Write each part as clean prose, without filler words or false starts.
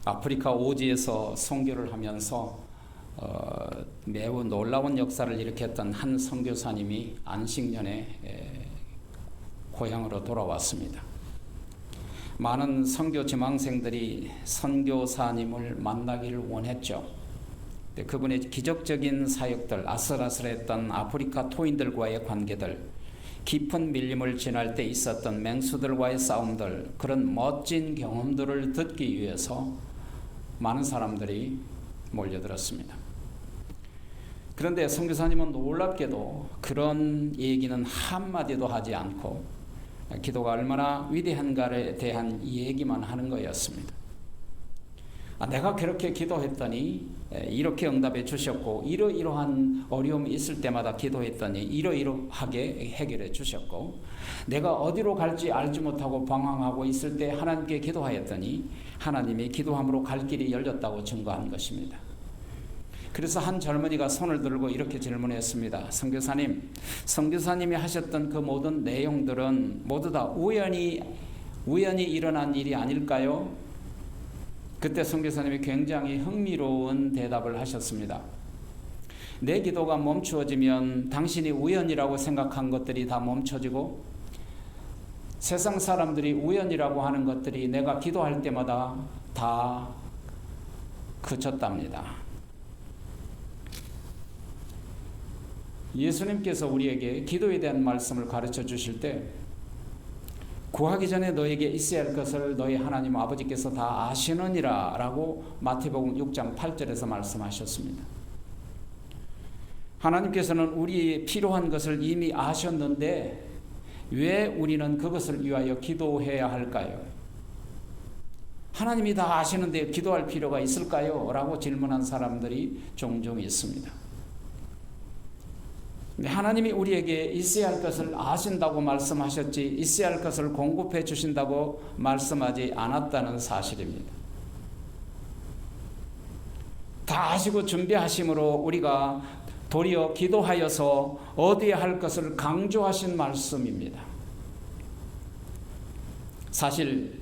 아프리카 오지에서 선교를 하면서 매우 놀라운 역사를 일으켰던 한 선교사님이 안식년에 고향으로 돌아왔습니다. 많은 선교 지망생들이 선교사님을 만나기를 원했죠. 그분의 기적적인 사역들, 아슬아슬했던 아프리카 토인들과의 관계들, 깊은 밀림을 지날 때 있었던 맹수들과의 싸움들, 그런 멋진 경험들을 듣기 위해서 많은 사람들이 몰려들었습니다. 그런데 선교사님은 놀랍게도 그런 얘기는 한마디도 하지 않고 기도가 얼마나 위대한가에 대한 얘기만 하는 거였습니다. 내가 그렇게 기도했더니 이렇게 응답해 주셨고, 이러이러한 어려움이 있을 때마다 기도했더니 이러이러하게 해결해 주셨고, 내가 어디로 갈지 알지 못하고 방황하고 있을 때 하나님께 기도하였더니 하나님이 기도함으로 갈 길이 열렸다고 증거한 것입니다. 그래서 한 젊은이가 손을 들고 이렇게 질문했습니다. 선교사님이 하셨던 그 모든 내용들은 모두 다 우연히 일어난 일이 아닐까요? 그때 선교사님이 굉장히 흥미로운 대답을 하셨습니다. 내 기도가 멈추어지면 당신이 우연이라고 생각한 것들이 다 멈춰지고, 세상 사람들이 우연이라고 하는 것들이 내가 기도할 때마다 다 그쳤답니다. 예수님께서 우리에게 기도에 대한 말씀을 가르쳐 주실 때, 구하기 전에 너에게 있어야 할 것을 너희 하나님 아버지께서 다 아시느니라 라고 마태복음 6장 8절에서 말씀하셨습니다. 하나님께서는 우리의 필요한 것을 이미 아셨는데 왜 우리는 그것을 위하여 기도해야 할까요? 하나님이 다 아시는데 기도할 필요가 있을까요? 라고 질문한 사람들이 종종 있습니다. 하나님이 우리에게 있어야 할 것을 아신다고 말씀하셨지 있어야 할 것을 공급해 주신다고 말씀하지 않았다는 사실입니다. 다 아시고 준비하심으로 우리가 도리어 기도하여서 얻어야 할 것을 강조하신 말씀입니다. 사실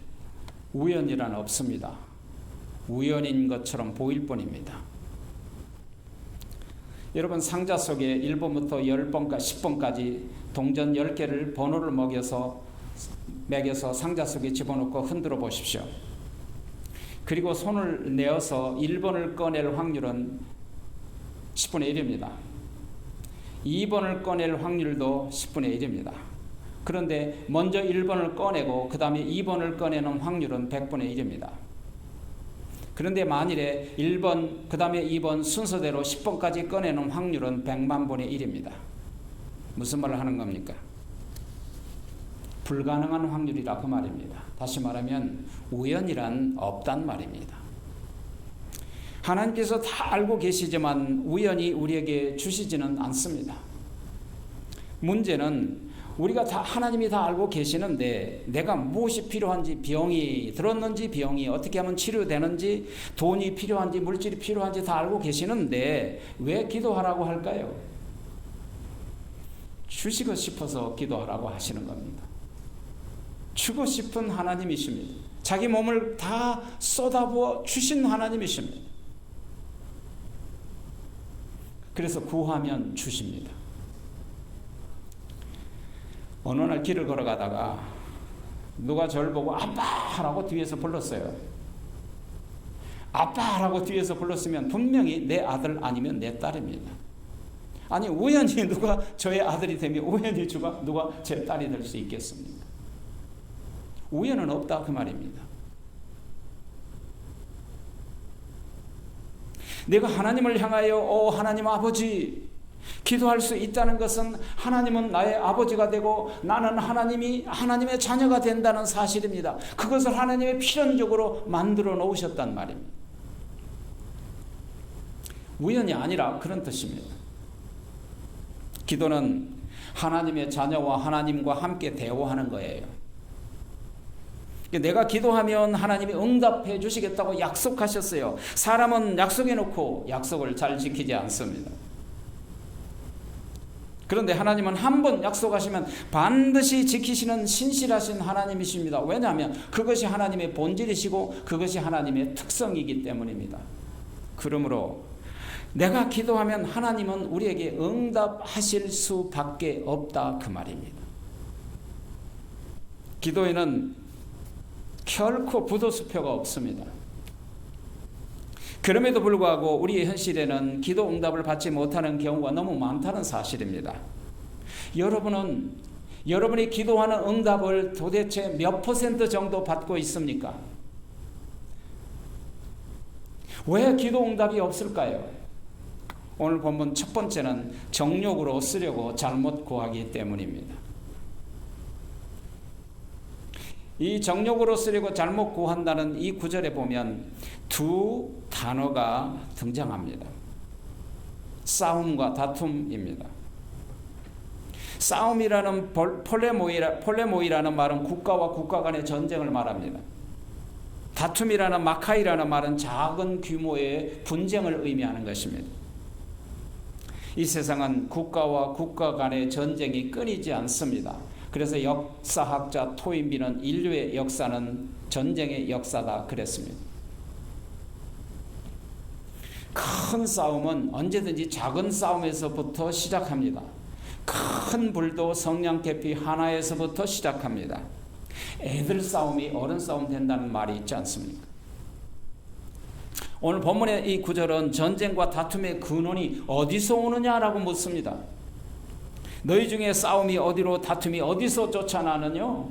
우연이란 없습니다. 우연인 것처럼 보일 뿐입니다. 여러분, 상자 속에 1번부터 10번까지 동전 10개를 번호를 매겨서 상자 속에 집어넣고 흔들어 보십시오. 그리고 손을 내어서 1번을 꺼낼 확률은 10분의 1입니다. 2번을 꺼낼 확률도 10분의 1입니다. 그런데 먼저 1번을 꺼내고 그 다음에 2번을 꺼내는 확률은 100분의 1입니다. 그런데 만일에 1번, 그 다음에 2번 순서대로 10번까지 꺼내는 확률은 100만 분의 1입니다. 무슨 말을 하는 겁니까? 불가능한 확률이라 그 말입니다. 다시 말하면 우연이란 없단 말입니다. 하나님께서 다 알고 계시지만 우연히 우리에게 주시지는 않습니다. 문제는 우리가 하나님이 다 알고 계시는데 내가 무엇이 필요한지, 병이 들었는지, 병이 어떻게 하면 치료되는지, 돈이 필요한지, 물질이 필요한지 다 알고 계시는데 왜 기도하라고 할까요? 주시고 싶어서 기도하라고 하시는 겁니다. 주고 싶은 하나님이십니다. 자기 몸을 다 쏟아부어 주신 하나님이십니다. 그래서 구하면 주십니다. 어느 날 길을 걸어가다가 누가 저를 보고 아빠라고 뒤에서 불렀어요. 아빠라고 뒤에서 불렀으면 분명히 내 아들 아니면 내 딸입니다. 아니, 우연히 누가 저의 아들이 되면 우연히 누가 제 딸이 될 수 있겠습니까? 우연은 없다 그 말입니다. 내가 하나님을 향하여 하나님 아버지 기도할 수 있다는 것은 하나님은 나의 아버지가 되고 나는 하나님의 자녀가 된다는 사실입니다. 그것을 하나님의 필연적으로 만들어 놓으셨단 말입니다. 우연이 아니라 그런 뜻입니다. 기도는 하나님의 자녀와 하나님과 함께 대화하는 거예요. 내가 기도하면 하나님이 응답해 주시겠다고 약속하셨어요. 사람은 약속해 놓고 약속을 잘 지키지 않습니다. 그런데 하나님은 한 번 약속하시면 반드시 지키시는 신실하신 하나님이십니다. 왜냐하면 그것이 하나님의 본질이시고 그것이 하나님의 특성이기 때문입니다. 그러므로 내가 기도하면 하나님은 우리에게 응답하실 수밖에 없다 그 말입니다. 기도에는 결코 부도수표가 없습니다. 그럼에도 불구하고 우리의 현실에는 기도 응답을 받지 못하는 경우가 너무 많다는 사실입니다. 여러분은 여러분이 기도하는 응답을 도대체 몇 % 정도 받고 있습니까? 왜 기도 응답이 없을까요? 오늘 본문 첫 번째는 정욕으로 쓰려고 잘못 구하기 때문입니다. 이 정욕으로 쓰려고 잘못 구한다는 이 구절에 보면 두 단어가 등장합니다. 싸움과 다툼입니다. 싸움이라는 폴레모이라는 말은 국가와 국가 간의 전쟁을 말합니다. 다툼이라는 마카이라는 말은 작은 규모의 분쟁을 의미하는 것입니다. 이 세상은 국가와 국가 간의 전쟁이 끊이지 않습니다. 그래서 역사학자 토인비는 인류의 역사는 전쟁의 역사다 그랬습니다. 큰 싸움은 언제든지 작은 싸움에서부터 시작합니다. 큰 불도 성냥개피 하나에서부터 시작합니다. 애들 싸움이 어른 싸움 된다는 말이 있지 않습니까? 오늘 본문의 이 구절은 전쟁과 다툼의 근원이 어디서 오느냐라고 묻습니다. 너희 중에 싸움이 어디로 다툼이 어디서 쫓아나느냐?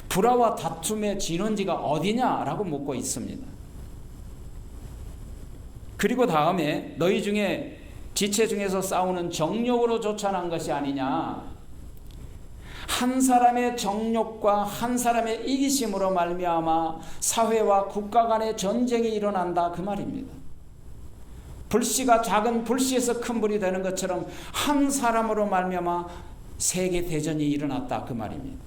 불화와 다툼의 진원지가 어디냐라고 묻고 있습니다. 그리고 다음에 너희 중에 지체 중에서 싸우는 정욕으로 쫓아난 것이 아니냐? 한 사람의 정욕과 한 사람의 이기심으로 말미암아 사회와 국가 간의 전쟁이 일어난다 그 말입니다. 불씨가 작은 불씨에서 큰 불이 되는 것처럼 한 사람으로 말미암아 세계 대전이 일어났다 그 말입니다.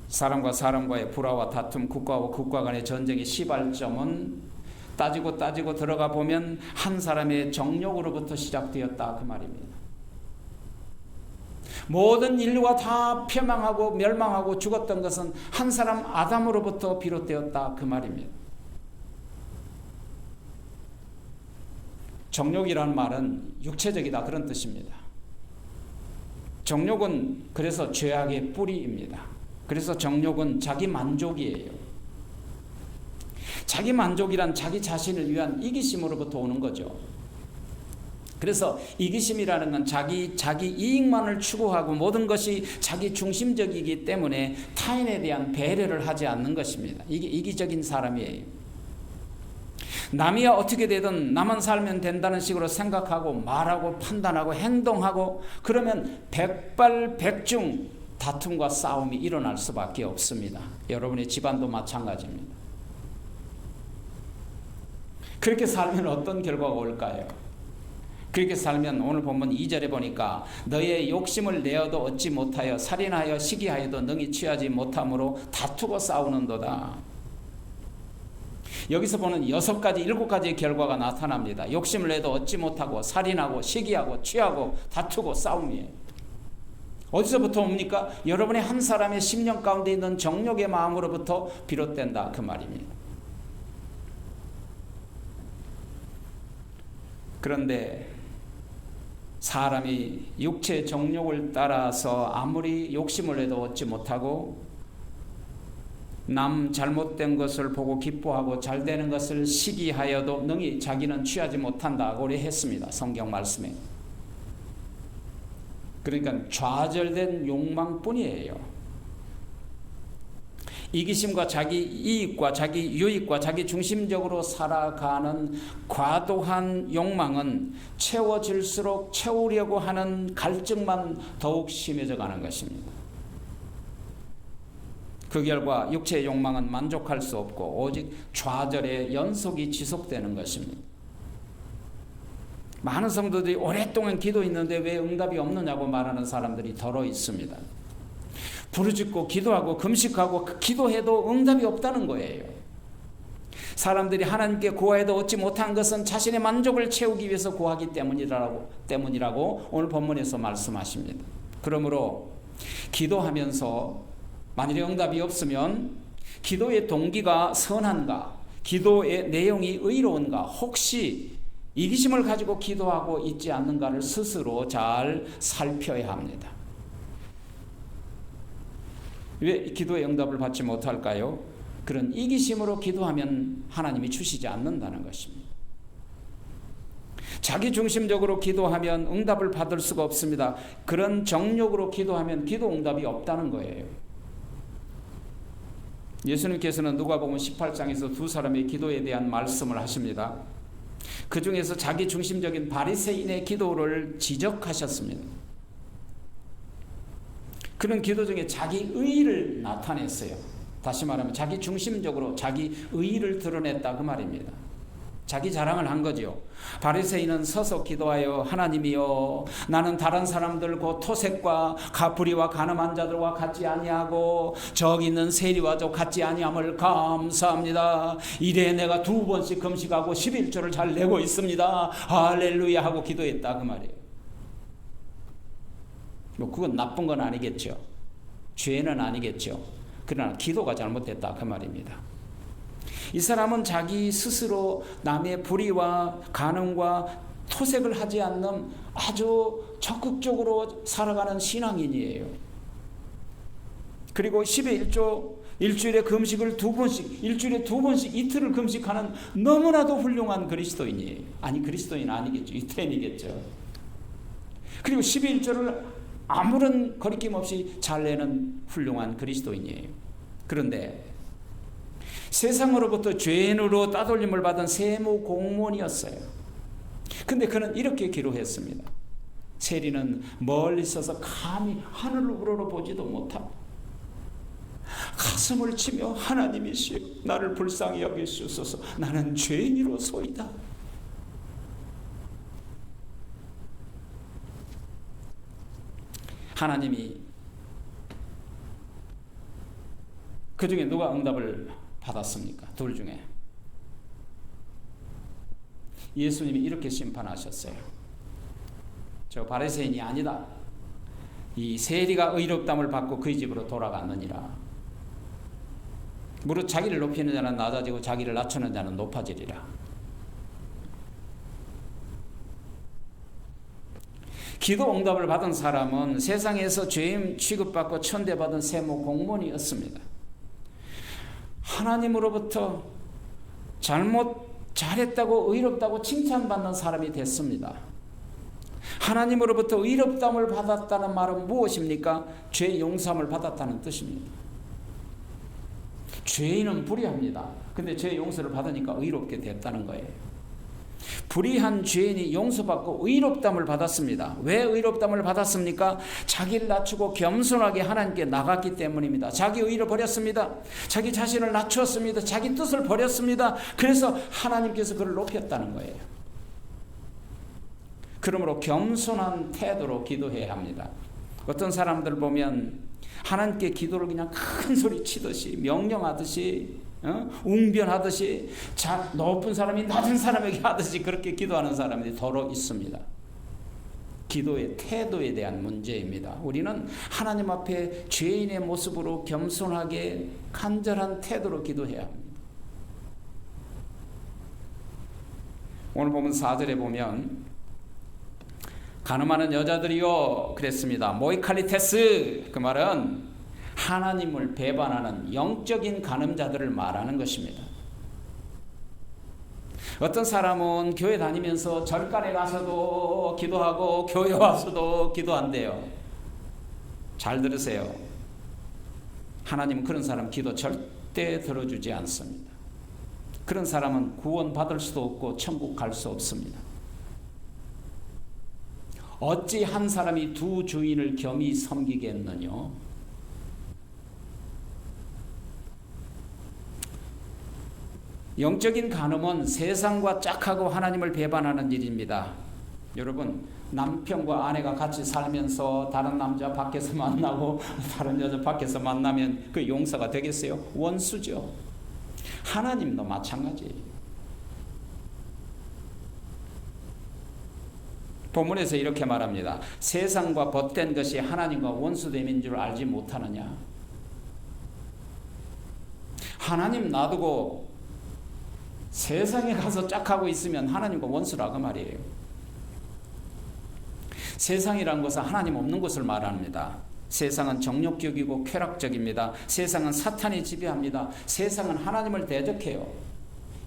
사람과 사람과의 불화와 다툼, 국가와 국가 간의 전쟁의 시발점은 따지고 들어가 보면 한 사람의 정욕으로부터 시작되었다 그 말입니다. 모든 인류가 다 폐망하고 멸망하고 죽었던 것은 한 사람 아담으로부터 비롯되었다 그 말입니다. 정욕이라는 말은 육체적이다 그런 뜻입니다. 정욕은 그래서 죄악의 뿌리입니다. 그래서 정욕은 자기 만족이에요. 자기 만족이란 자기 자신을 위한 이기심으로부터 오는 거죠. 그래서 이기심이라는 건 자기 이익만을 추구하고 모든 것이 자기 중심적이기 때문에 타인에 대한 배려를 하지 않는 것입니다. 이게 이기적인 사람이에요. 남이 어떻게 되든 나만 살면 된다는 식으로 생각하고 말하고 판단하고 행동하고 그러면 백발백중 다툼과 싸움이 일어날 수밖에 없습니다. 여러분의 집안도 마찬가지입니다. 그렇게 살면 어떤 결과가 올까요? 그렇게 살면 오늘 본문 2절에 보니까 너의 욕심을 내어도 얻지 못하여 살인하여 시기하여도 능히 취하지 못함으로 다투고 싸우는도다. 여기서 보는 6가지 7가지의 결과가 나타납니다. 욕심을 내도 얻지 못하고 살인하고 시기하고 취하고 다투고 싸움이에요. 어디서부터 옵니까? 여러분의 한 사람의 심령 가운데 있는 정욕의 마음으로부터 비롯된다 그 말입니다. 그런데 사람이 육체 정욕을 따라서 아무리 욕심을 해도 얻지 못하고 남 잘못된 것을 보고 기뻐하고 잘되는 것을 시기하여도 능히 자기는 취하지 못한다고 했습니다. 성경 말씀에. 그러니까 좌절된 욕망뿐이에요. 이기심과 자기 이익과 자기 유익과 자기 중심적으로 살아가는 과도한 욕망은 채워질수록 채우려고 하는 갈증만 더욱 심해져 가는 것입니다. 그 결과 육체의 욕망은 만족할 수 없고 오직 좌절의 연속이 지속되는 것입니다. 많은 성도들이 오랫동안 기도했는데 왜 응답이 없느냐고 말하는 사람들이 더러 있습니다. 부르짖고 기도하고 금식하고 기도해도 응답이 없다는 거예요. 사람들이 하나님께 구하여도 얻지 못한 것은 자신의 만족을 채우기 위해서 구하기 때문이라고 오늘 본문에서 말씀하십니다. 그러므로 기도하면서 만일에 응답이 없으면 기도의 동기가 선한가, 기도의 내용이 의로운가, 혹시 이기심을 가지고 기도하고 있지 않는가를 스스로 잘 살펴야 합니다. 왜 기도의 응답을 받지 못할까요? 그런 이기심으로 기도하면 하나님이 주시지 않는다는 것입니다. 자기 중심적으로 기도하면 응답을 받을 수가 없습니다. 그런 정욕으로 기도하면 기도 응답이 없다는 거예요. 예수님께서는 누가복음 18장에서 두 사람의 기도에 대한 말씀을 하십니다. 그 중에서 자기 중심적인 바리새인의 기도를 지적하셨습니다. 그런 기도 중에 자기 의의를 나타냈어요. 다시 말하면 자기 중심적으로 자기 의의를 드러냈다 그 말입니다. 자기 자랑을 한 거죠. 바리새인은 서서 기도하여 하나님이여 나는 다른 사람들 곧 토색과 가부리와 가늠한 자들과 같지 아니하고 저기 있는 세리와도 같지 아니함을 감사합니다. 이래 내가 2번씩 금식하고 11조를 잘 내고 있습니다. 할렐루야 하고 기도했다 그 말이에요. 뭐 그건 나쁜 건 아니겠죠. 죄는 아니겠죠. 그러나 기도가 잘못됐다 그 말입니다. 이 사람은 자기 스스로 남의 불의와 간음과 토색을 하지 않는 아주 적극적으로 살아가는 신앙인이에요. 그리고 10의 1조 일주일에 금식을 2번씩, 일주일에 2번씩 이틀을 금식하는 너무나도 훌륭한 그리스도인이에요. 아니 그리스도인 아니겠죠. 유태인이겠죠. 그리고 10의 1조를 아무런 거리낌 없이 잘 내는 훌륭한 그리스도인이에요. 그런데 세상으로부터 죄인으로 따돌림을 받은 세무 공무원이었어요. 근데 그는 이렇게 기도했습니다. 세리는 멀리 서서 감히 하늘을 우러러보지도 못하고 가슴을 치며 하나님이시여 나를 불쌍히 여기시옵소서 나는 죄인이로소이다. 하나님이 그 중에 누가 응답을 받았습니까? 둘 중에 예수님이 이렇게 심판하셨어요. 저 바리새인이 아니다. 이 세리가 의롭담을 받고 그의 집으로 돌아갔느니라. 무릇 자기를 높이는 자는 낮아지고 자기를 낮추는 자는 높아지리라. 기도 응답을 받은 사람은 세상에서 죄인 취급받고 천대받은 세무 공무원이었습니다. 하나님으로부터 잘했다고 의롭다고 칭찬받는 사람이 됐습니다. 하나님으로부터 의롭다함을 받았다는 말은 무엇입니까? 죄 용서함을 받았다는 뜻입니다. 죄인은 불의합니다. 근데 죄 용서를 받으니까 의롭게 됐다는 거예요. 불의한 죄인이 용서받고 의롭다함을 받았습니다. 왜 의롭다함을 받았습니까? 자기를 낮추고 겸손하게 하나님께 나갔기 때문입니다. 자기 의를 버렸습니다. 자기 자신을 낮추었습니다. 자기 뜻을 버렸습니다. 그래서 하나님께서 그를 높였다는 거예요. 그러므로 겸손한 태도로 기도해야 합니다. 어떤 사람들 보면 하나님께 기도를 그냥 큰 소리 치듯이 명령하듯이 웅변하듯이 높은 사람이 낮은 사람에게 하듯이 그렇게 기도하는 사람들이 더러 있습니다. 기도의 태도에 대한 문제입니다. 우리는 하나님 앞에 죄인의 모습으로 겸손하게 간절한 태도로 기도해야 합니다. 오늘 보면 4절에 보면 간음하는 여자들이요 그랬습니다. 모이칼리테스 그 말은 하나님을 배반하는 영적인 간음자들을 말하는 것입니다. 어떤 사람은 교회 다니면서 절간에 가서도 기도하고 교회 와서도 기도한대요. 잘 들으세요. 하나님은 그런 사람 기도 절대 들어주지 않습니다. 그런 사람은 구원 받을 수도 없고 천국 갈 수 없습니다. 어찌 한 사람이 두 주인을 겸히 섬기겠느냐? 영적인 간음은 세상과 짝하고 하나님을 배반하는 일입니다. 여러분 남편과 아내가 같이 살면서 다른 남자 밖에서 만나고 다른 여자 밖에서 만나면 그 용서가 되겠어요? 원수죠. 하나님도 마찬가지예요. 본문에서 이렇게 말합니다. 세상과 벗된 것이 하나님과 원수됨인 줄 알지 못하느냐. 하나님 놔두고 세상에 가서 짝하고 있으면 하나님과 원수라 그 말이에요. 세상이라는 것은 하나님 없는 것을 말합니다. 세상은 정욕적이고 쾌락적입니다. 세상은 사탄이 지배합니다. 세상은 하나님을 대적해요.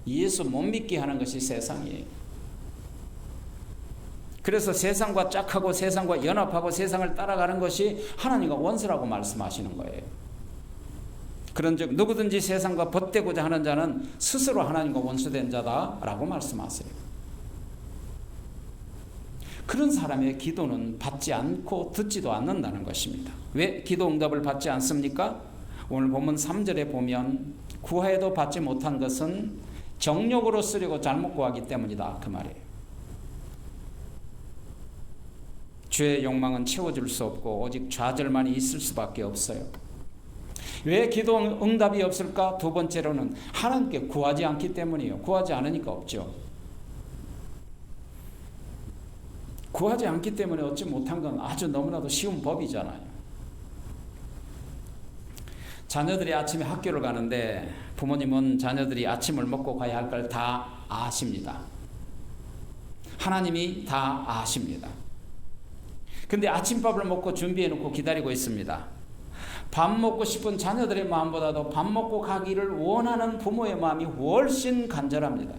예수 못 믿게 하는 것이 세상이에요. 그래서 세상과 짝하고 세상과 연합하고 세상을 따라가는 것이 하나님과 원수라고 말씀하시는 거예요. 그런즉 누구든지 세상과 벗되고자 하는 자는 스스로 하나님과 원수된 자다라고 말씀하세요. 그런 사람의 기도는 받지 않고 듣지도 않는다는 것입니다. 왜 기도 응답을 받지 않습니까? 오늘 본문 3절에 보면 구하여도 받지 못한 것은 정욕으로 쓰려고 잘못 구하기 때문이다 그 말이에요. 죄의 욕망은 채워줄 수 없고 오직 좌절만이 있을 수밖에 없어요. 왜 기도 응답이 없을까? 두 번째로는 하나님께 구하지 않기 때문이에요. 구하지 않으니까 없죠. 구하지 않기 때문에 얻지 못한 건 아주 너무나도 쉬운 법이잖아요. 자녀들이 아침에 학교를 가는데 부모님은 자녀들이 아침을 먹고 가야 할 걸 다 아십니다. 하나님이 다 아십니다. 근데 아침밥을 먹고 준비해 놓고 기다리고 있습니다. 밥 먹고 싶은 자녀들의 마음보다도 밥 먹고 가기를 원하는 부모의 마음이 훨씬 간절합니다.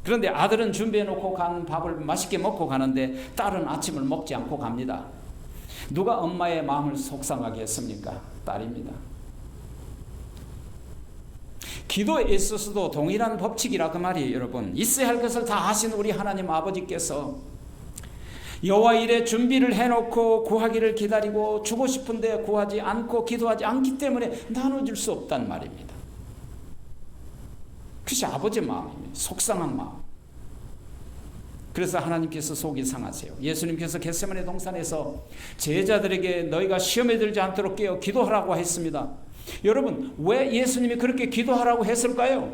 그런데 아들은 준비해 놓고 간 밥을 맛있게 먹고 가는데 딸은 아침을 먹지 않고 갑니다. 누가 엄마의 마음을 속상하게 했습니까? 딸입니다. 기도에 있어서도 동일한 법칙이라 그 말이에요. 여러분, 있어야 할 것을 다 하신 우리 하나님 아버지께서 여호와 일에 준비를 해놓고 구하기를 기다리고 주고 싶은데 구하지 않고 기도하지 않기 때문에 나눠줄 수 없단 말입니다. 그것이 아버지의 마음입니다. 속상한 마음. 그래서 하나님께서 속이 상하세요. 예수님께서 겟세마네 동산에서 제자들에게 너희가 시험에 들지 않도록 깨어 기도하라고 했습니다. 여러분, 왜 예수님이 그렇게 기도하라고 했을까요?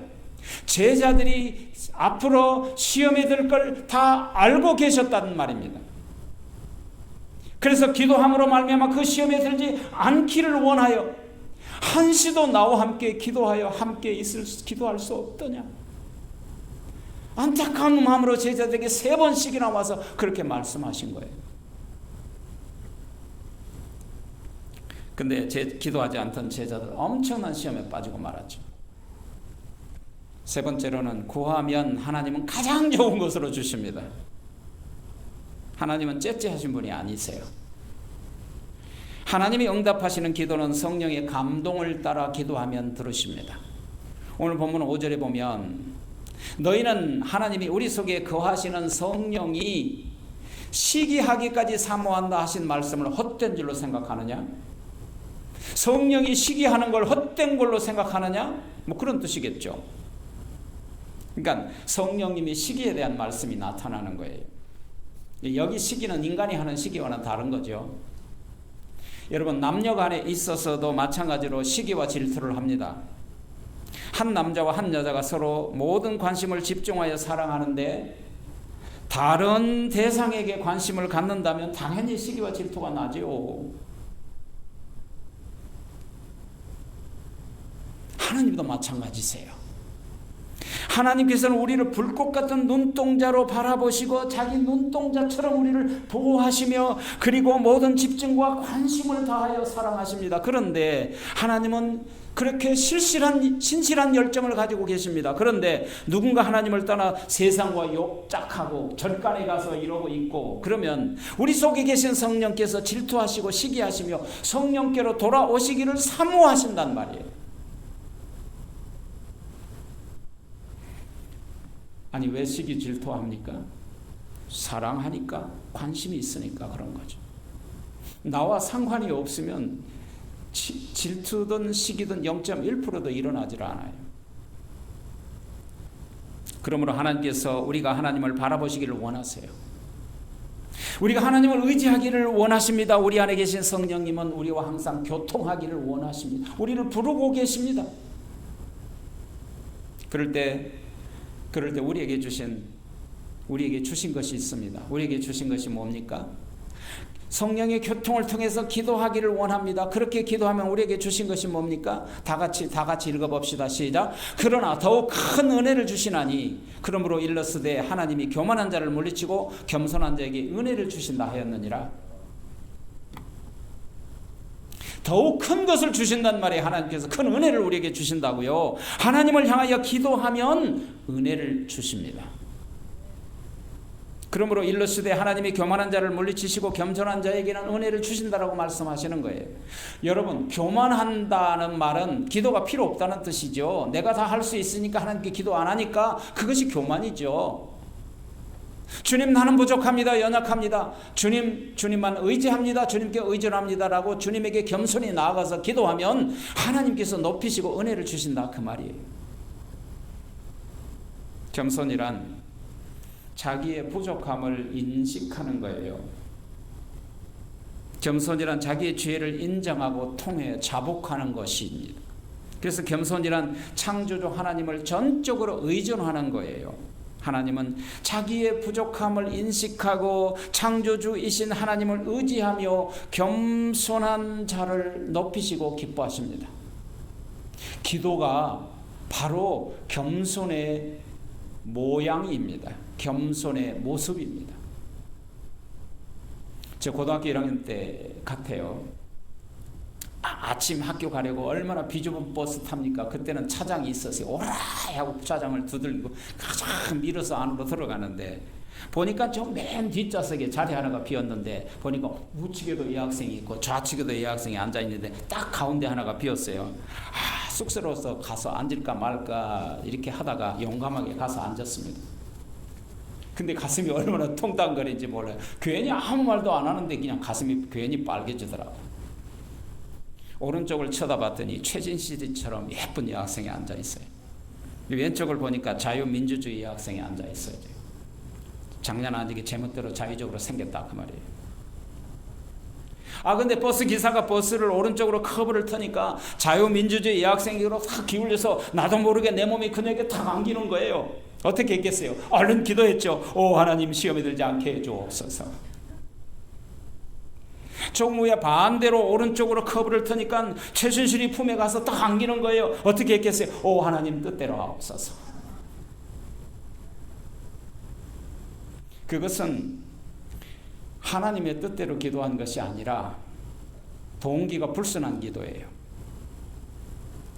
제자들이 앞으로 시험에 들 걸 다 알고 계셨다는 말입니다. 그래서 기도함으로 말미암아 그 시험에 들지 않기를 원하여 한시도 나와 함께 기도하여 함께 기도할 수 없더냐. 안타까운 마음으로 제자들에게 3번씩이나 와서 그렇게 말씀하신 거예요. 근데 기도하지 않던 제자들 엄청난 시험에 빠지고 말았죠. 3번째로는 구하면 하나님은 가장 좋은 것으로 주십니다. 하나님은 째째하신 분이 아니세요. 하나님이 응답하시는 기도는 성령의 감동을 따라 기도하면 들으십니다. 오늘 본문 5절에 보면 너희는 하나님이 우리 속에 거하시는 성령이 시기하기까지 사모한다 하신 말씀을 헛된 줄로 생각하느냐? 성령이 시기하는 걸 헛된 걸로 생각하느냐? 뭐 그런 뜻이겠죠. 그러니까 성령님이 시기에 대한 말씀이 나타나는 거예요. 여기 시기는 인간이 하는 시기와는 다른 거죠. 여러분, 남녀 간에 있어서도 마찬가지로 시기와 질투를 합니다. 한 남자와 한 여자가 서로 모든 관심을 집중하여 사랑하는데 다른 대상에게 관심을 갖는다면 당연히 시기와 질투가 나죠. 하나님도 마찬가지세요. 하나님께서는 우리를 불꽃 같은 눈동자로 바라보시고 자기 눈동자처럼 우리를 보호하시며 그리고 모든 집중과 관심을 다하여 사랑하십니다. 그런데 하나님은 그렇게 신실한 열정을 가지고 계십니다. 그런데 누군가 하나님을 떠나 세상과 짝하고 절간에 가서 이러고 있고 그러면 우리 속에 계신 성령께서 질투하시고 시기하시며 성령께로 돌아오시기를 사모하신단 말이에요. 아니, 왜 시기 질투합니까? 사랑하니까, 관심이 있으니까 그런 거죠. 나와 상관이 없으면 질투든 시기든 0.1%도 일어나질 않아요. 그러므로 하나님께서 우리가 하나님을 바라보시기를 원하세요. 우리가 하나님을 의지하기를 원하십니다. 우리 안에 계신 성령님은 우리와 항상 교통하기를 원하십니다. 우리를 부르고 계십니다. 그럴 때 우리에게 주신 것이 있습니다. 우리에게 주신 것이 뭡니까? 성령의 교통을 통해서 기도하기를 원합니다. 그렇게 기도하면 우리에게 주신 것이 뭡니까? 다 같이 읽어봅시다. 시작. 그러나 더욱 큰 은혜를 주시나니 그러므로 일러스되 하나님이 교만한 자를 물리치고 겸손한 자에게 은혜를 주신다 하였느니라. 더욱 큰 것을 주신단 말이에요. 하나님께서 큰 은혜를 우리에게 주신다고요. 하나님을 향하여 기도하면 은혜를 주십니다. 그러므로 일러스되 하나님이 교만한 자를 물리치시고 겸손한 자에게는 은혜를 주신다라고 말씀하시는 거예요. 여러분, 교만한다는 말은 기도가 필요 없다는 뜻이죠. 내가 다 할 수 있으니까 하나님께 기도 안 하니까 그것이 교만이죠. 주님, 나는 부족합니다. 연약합니다. 주님만 의지합니다. 주님께 의존합니다라고 주님에게 겸손히 나아가서 기도하면 하나님께서 높이시고 은혜를 주신다, 그 말이에요. 겸손이란 자기의 부족함을 인식하는 거예요. 겸손이란 자기의 죄를 인정하고 통해 자복하는 것입니다. 그래서 겸손이란 창조주 하나님을 전적으로 의존하는 거예요. 하나님은 자기의 부족함을 인식하고 창조주이신 하나님을 의지하며 겸손한 자를 높이시고 기뻐하십니다. 기도가 바로 겸손의 모양입니다. 겸손의 모습입니다. 저 고등학교 1학년 때 같아요. 아침 학교 가려고 얼마나 비좁은 버스 탑니까? 그때는 차장이 있었어요. 오라 하고 차장을 두들기고 가장 밀어서 안으로 들어가는데 보니까 저 맨 뒷좌석에 자리 하나가 비었는데 보니까 우측에도 여학생이 있고 좌측에도 여학생이 앉아있는데 딱 가운데 하나가 비었어요. 쑥스러워서 가서 앉을까 말까 이렇게 하다가 용감하게 가서 앉았습니다. 근데 가슴이 얼마나 통당거리는지 몰라요. 괜히 아무 말도 안 하는데 그냥 가슴이 괜히 빨개지더라고요. 오른쪽을 쳐다봤더니 최진실처럼 예쁜 여학생이 앉아있어요. 왼쪽을 보니까 자유민주주의 여학생이 앉아있어요. 장난 아니게 제멋대로 자유적으로 생겼다, 그 말이에요. 근데 버스 기사가 버스를 오른쪽으로 커브를 터니까 자유민주주의 여학생으로 탁 기울여서 나도 모르게 내 몸이 그녀에게 탁 안기는 거예요. 어떻게 했겠어요? 얼른 기도했죠. 오 하나님, 시험에 들지 않게 해주옵소서. 조금 후에 반대로 오른쪽으로 커브를 터니까 최순실이 품에 가서 딱 안기는 거예요. 어떻게 했겠어요? 오 하나님, 뜻대로 하옵소서. 그것은 하나님의 뜻대로 기도한 것이 아니라 동기가 불순한 기도예요.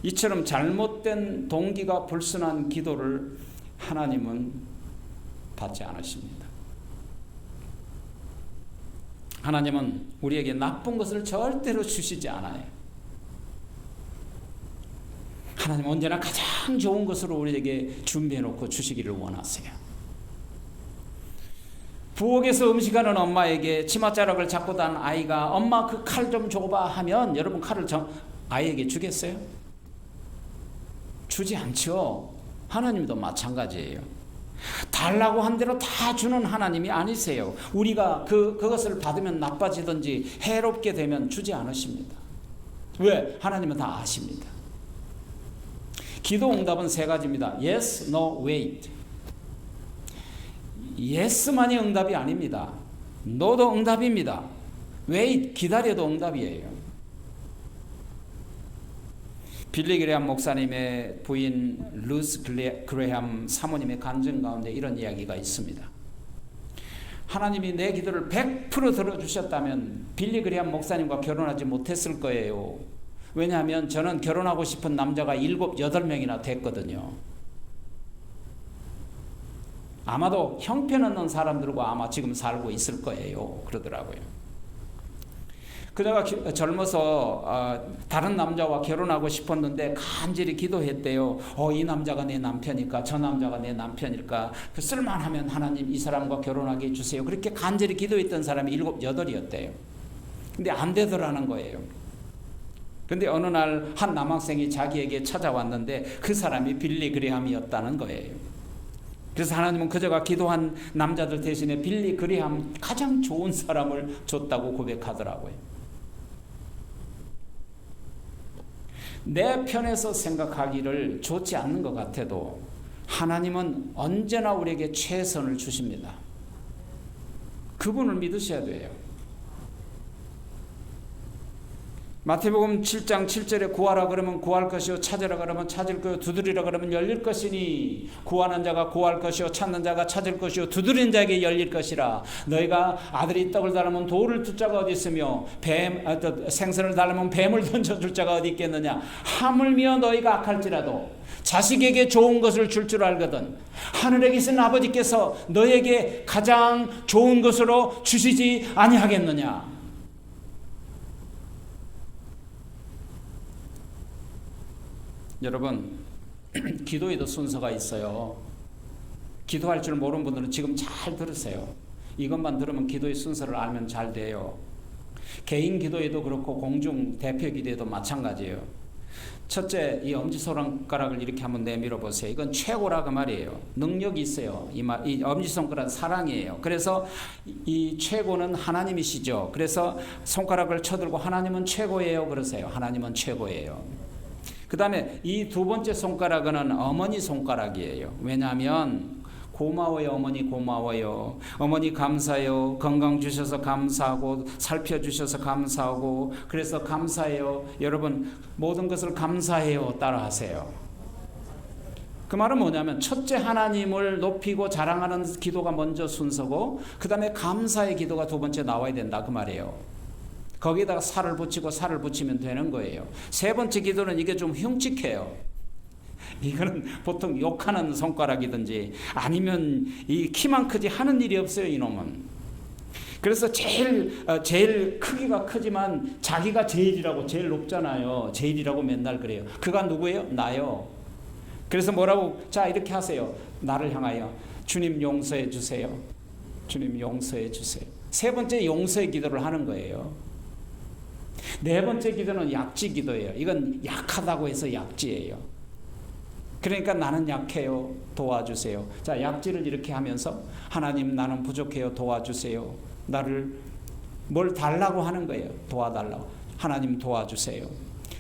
이처럼 잘못된 동기가 불순한 기도를 하나님은 받지 않으십니다. 하나님은 우리에게 나쁜 것을 절대로 주시지 않아요. 하나님은 언제나 가장 좋은 것으로 우리에게 준비해 놓고 주시기를 원하세요. 부엌에서 음식하는 엄마에게 치맛자락을 잡고 단 아이가 엄마 그 칼 좀 줘봐 하면 여러분 칼을 아이에게 주겠어요? 주지 않죠. 하나님도 마찬가지예요. 달라고 한 대로 다 주는 하나님이 아니세요. 우리가 그것을 받으면 나빠지든지 해롭게 되면 주지 않으십니다. 왜? 하나님은 다 아십니다. 기도 응답은 세 가지입니다. Yes, no, wait. Yes만이 응답이 아닙니다. No도 응답입니다. Wait, 기다려도 응답이에요. 빌리 그레함 목사님의 부인 루스 그레함 사모님의 간증 가운데 이런 이야기가 있습니다. 하나님이 내 기도를 100% 들어주셨다면 빌리 그레함 목사님과 결혼하지 못했을 거예요. 왜냐하면 저는 결혼하고 싶은 남자가 7, 8명이나 됐거든요. 아마도 형편없는 사람들과 아마 지금 살고 있을 거예요. 그러더라고요. 그녀가 젊어서 다른 남자와 결혼하고 싶었는데 간절히 기도했대요. 이 남자가 내 남편일까? 저 남자가 내 남편일까? 쓸만하면 하나님 이 사람과 결혼하게 해주세요. 그렇게 간절히 기도했던 사람이 7, 8이었대요. 근데 안 되더라는 거예요. 근데 어느 날 한 남학생이 자기에게 찾아왔는데 그 사람이 빌리 그레함이었다는 거예요. 그래서 하나님은 그저가 기도한 남자들 대신에 빌리 그레함 가장 좋은 사람을 줬다고 고백하더라고요. 내 편에서 생각하기를 좋지 않는 것 같아도 하나님은 언제나 우리에게 최선을 주십니다. 그분을 믿으셔야 돼요. 마태복음 7장 7절에 구하라 그러면 구할 것이요 찾으라 그러면 찾을 것이요 두드리라 그러면 열릴 것이니 구하는 자가 구할 것이요 찾는 자가 찾을 것이요 두드리는 자에게 열릴 것이라. 너희가 아들이 떡을 달라면 돌을 줄 자가 어디 있으며 생선을 달라면 뱀을 던져줄 자가 어디 있겠느냐. 하물며 너희가 악할지라도 자식에게 좋은 것을 줄 알거든 하늘에 계신 아버지께서 너희에게 가장 좋은 것으로 주시지 아니하겠느냐. 여러분, 기도에도 순서가 있어요. 기도할 줄 모르는 분들은 지금 잘 들으세요. 이것만 들으면 기도의 순서를 알면 잘 돼요. 개인 기도에도 그렇고 공중 대표 기도에도 마찬가지예요. 첫째, 이 엄지손가락을 이렇게 한번 내밀어 보세요. 이건 최고라 그 말이에요. 능력이 있어요. 이 엄지손가락 사랑이에요. 그래서 이 최고는 하나님이시죠. 그래서 손가락을 쳐들고 하나님은 최고예요 그러세요. 하나님은 최고예요. 그 다음에 이 두 번째 손가락은 어머니 손가락이에요. 왜냐하면 고마워요 어머니 고마워요. 어머니 감사해요. 건강 주셔서 감사하고 살펴주셔서 감사하고 그래서 감사해요. 여러분 모든 것을 감사해요 따라하세요. 그 말은 뭐냐면 첫째 하나님을 높이고 자랑하는 기도가 먼저 순서고 그 다음에 감사의 기도가 두 번째 나와야 된다 그 말이에요. 거기에다가 살을 붙이고 살을 붙이면 되는 거예요. 세 번째 기도는 이게 좀 흉측해요. 이거는 보통 욕하는 손가락이든지 아니면 이 키만 크지 하는 일이 없어요 이놈은. 그래서 제일 크기가 크지만 자기가 제일이라고 제일 높잖아요. 제일이라고 맨날 그래요. 그가 누구예요? 나요. 그래서 뭐라고? 자 이렇게 하세요. 나를 향하여 주님 용서해 주세요. 주님 용서해 주세요. 세 번째 용서의 기도를 하는 거예요. 네 번째 기도는 약지 기도예요. 이건 약하다고 해서 약지예요. 그러니까 나는 약해요. 도와주세요. 자, 약지를 이렇게 하면서 하나님 나는 부족해요. 도와주세요. 나를 뭘 달라고 하는 거예요. 도와달라고. 하나님 도와주세요.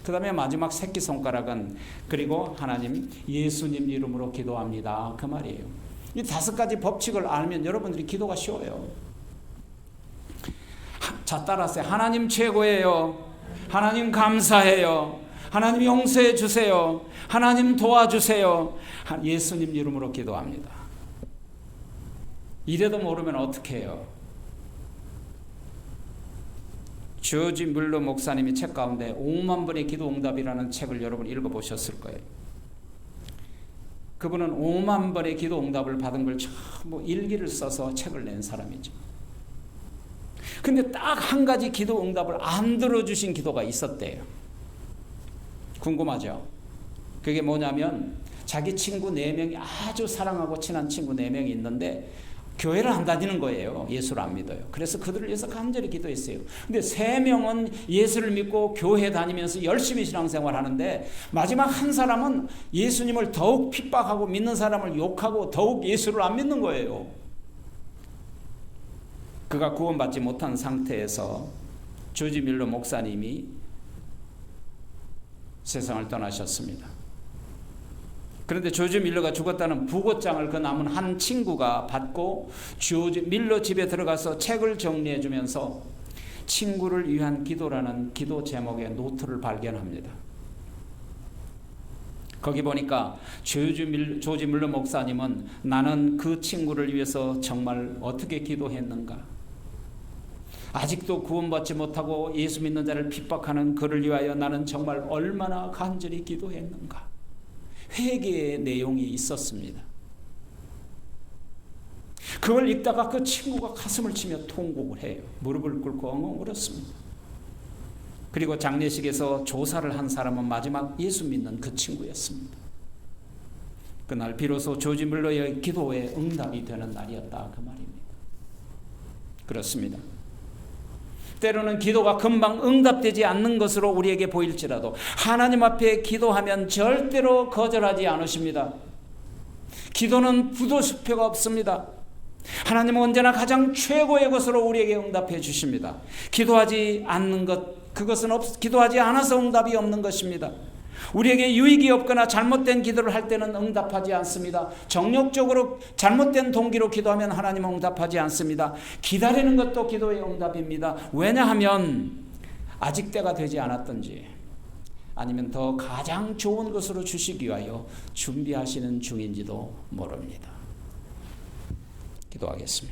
그 다음에 마지막 새끼손가락은 그리고 하나님 예수님 이름으로 기도합니다. 그 말이에요. 이 5가지 법칙을 알면 여러분들이 기도가 쉬워요. 자 따라하세요. 하나님 최고예요. 하나님 감사해요. 하나님 용서해 주세요. 하나님 도와주세요. 예수님 이름으로 기도합니다. 이래도 모르면 어떻게 해요? 조지 뮬러 목사님이 책 가운데 5만 번의 기도 응답이라는 책을 여러분 읽어보셨을 거예요. 그분은 5만 번의 기도 응답을 받은 걸 전부 일기를 써서 책을 낸 사람이죠. 근데 딱 한 가지 기도 응답을 안 들어주신 기도가 있었대요. 궁금하죠? 그게 뭐냐면 자기 친구 4명이 아주 사랑하고 친한 친구 4명이 있는데 교회를 안 다니는 거예요. 예수를 안 믿어요. 그래서 그들을 위해서 간절히 기도했어요. 근데 3명은 예수를 믿고 교회 다니면서 열심히 신앙생활 하는데 마지막 한 사람은 예수님을 더욱 핍박하고 믿는 사람을 욕하고 더욱 예수를 안 믿는 거예요. 그가 구원받지 못한 상태에서 조지 밀러 목사님이 세상을 떠나셨습니다. 그런데 조지 밀러가 죽었다는 부고장을 그 남은 한 친구가 받고 조지 밀러 집에 들어가서 책을 정리해 주면서 친구를 위한 기도라는 기도 제목의 노트를 발견합니다. 거기 보니까 조지 밀러 목사님은 나는 그 친구를 위해서 정말 어떻게 기도했는가? 아직도 구원받지 못하고 예수 믿는 자를 핍박하는 그를 위하여 나는 정말 얼마나 간절히 기도했는가? 회개의 내용이 있었습니다. 그걸 읽다가 그 친구가 가슴을 치며 통곡을 해요. 무릎을 꿇고 엉엉 울었습니다. 그리고 장례식에서 조사를 한 사람은 마지막 예수 믿는 그 친구였습니다. 그날 비로소 조지 밀러의 기도에 응답이 되는 날이었다 그 말입니다. 그렇습니다. 때로는 기도가 금방 응답되지 않는 것으로 우리에게 보일지라도 하나님 앞에 기도하면 절대로 거절하지 않으십니다. 기도는 부도수표가 없습니다. 하나님은 언제나 가장 최고의 것으로 우리에게 응답해 주십니다. 기도하지 않는 것, 그것은 기도하지 않아서 응답이 없는 것입니다. 우리에게 유익이 없거나 잘못된 기도를 할 때는 응답하지 않습니다. 정욕적으로 잘못된 동기로 기도하면 하나님은 응답하지 않습니다. 기다리는 것도 기도의 응답입니다. 왜냐하면 아직 때가 되지 않았던지 아니면 더 가장 좋은 것으로 주시기 위하여 준비하시는 중인지도 모릅니다. 기도하겠습니다.